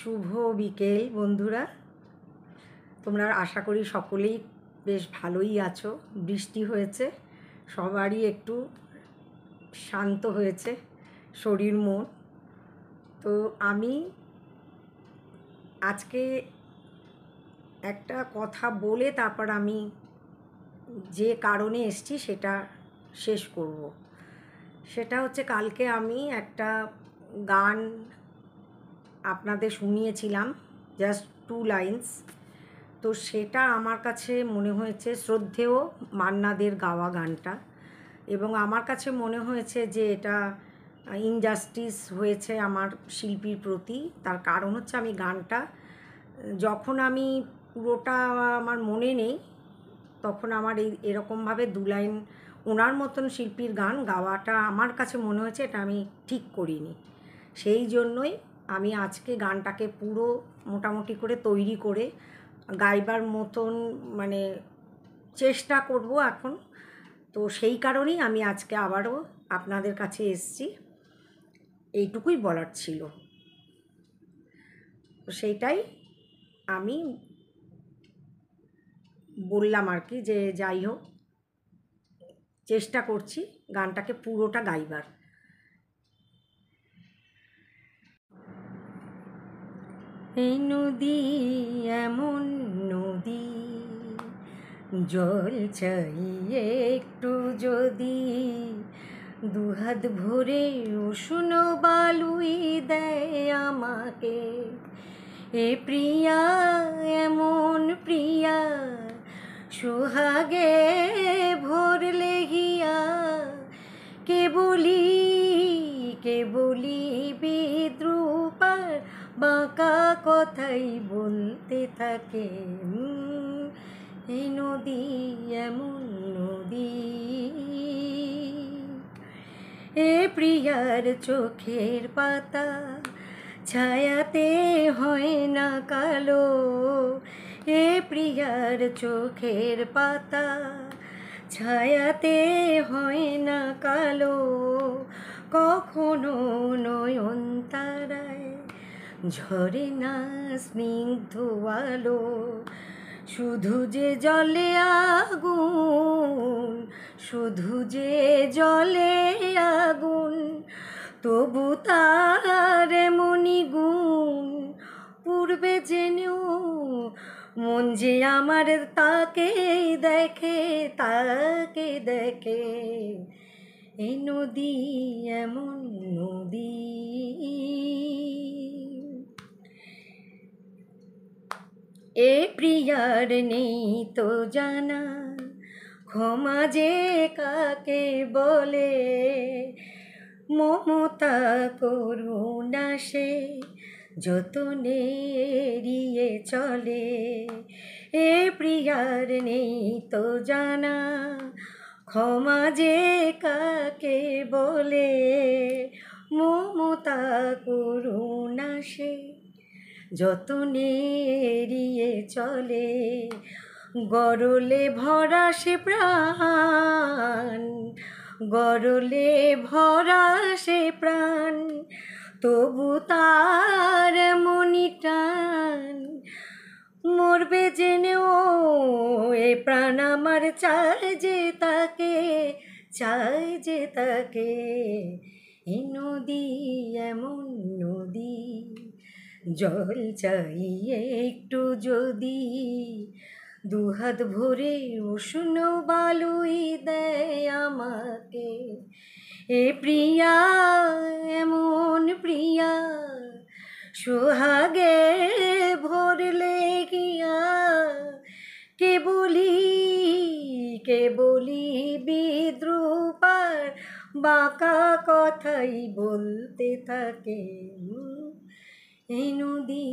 শুভ বিকেল বন্ধুরা। তোমরা আশা করি সকলেই বেশ ভালোই আছো। বৃষ্টি হয়েছে, সবারই একটু শান্ত হয়েছে শরীর মন। তো আমি আজকে একটা কথা বলে তারপর আমি যে কারণে এসেছি সেটা শেষ করব। সেটা হচ্ছে, কালকে আমি একটা গান আপনাদের শুনিয়েছিলাম, জাস্ট 2 লাইন্স। তো সেটা আমার কাছে মনে হয়েছে শ্রদ্ধেয় মান্নাদের গাওয়া গানটা, এবং আমার কাছে মনে হয়েছে যে এটা ইনজাস্টিস হয়েছে আমার শিল্পীর প্রতি। তার কারণ হচ্ছে, আমি গানটা যখন আমি পুরোটা আমার মনে নেই, তখন আমার এরকমভাবে 2 লাইন ওনার মতন শিল্পীর গান গাওয়াটা আমার কাছে মনে হয়েছে এটা আমি ঠিক করিনি। সেই জন্যই আমি আজকে গানটাকে পুরো মোটামুটি করে তৈরি করে গাইবার মতন মানে চেষ্টা করব এখন। তো সেই কারণেই আমি আজকে আবারও আপনাদের কাছে এসেছি, এইটুকুই বলার ছিল। তো সেইটাই আমি বললাম আর কি, যে যাই হোক চেষ্টা করছি গানটাকে পুরোটা গাইবার। এই নদী এমন নদী, জল চাইয়ে একটু যদি দুহাত ভরে উষ্ণ বালুই দেয় আমাকে। এ প্রিয়া এমন প্রিয়া, সোহাগে ভরলে হিয়া, কে বলি বিদ্রুপার বাঁকা কথাই বলতে থাকে। এই নদী এমন নদী, এ প্রিয়ার চোখের পাতা ছায়াতে হয় না কালো। এ প্রিয়ার চোখের পাতা ছায়াতে হয় না কালো। কখনো নয়ন তারায় ঝরে না স্নিগ্ধ আলো। শুধু যে জলে আগুন, শুধু যে জলে আগুন, তবু তার এমনি গুণ। পূর্বে জেনেও মন যে আমার তাকে দেখে, তাকে দেখে। এই নদী এমন নদী। এ প্রিয়ার নেই তো জানা ক্ষমা যে কাকে বলে। মমতা করুণা সে যতনে এড়িয়ে চলে। এ প্রিয়ার নেই তো জানা ক্ষমা যে কাকে বলে। মমতা করুণা সে যতনে এড়িয়ে চলে। গরলে ভরা সে প্রাণ, গরলে ভরা সে প্রাণ, তবু তার মনি টান। মরবে জেনেও এ প্রাণ আমার চায় যে তাকে, চায় যে তাকে। এই নদী এমন নদী, জল চাইয়ে একটু যদি দুহাত ভরে উষ্ণ বালুই দেয় আমাকে। এ প্রিয়া এমন প্রিয়া, সোহাগে ভরলে গিয়া, কে বলি বিদ্রুপার বাঁকা কথাই বলতে থাকে। এই নদী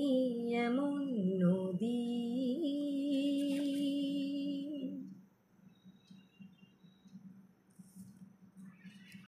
এমন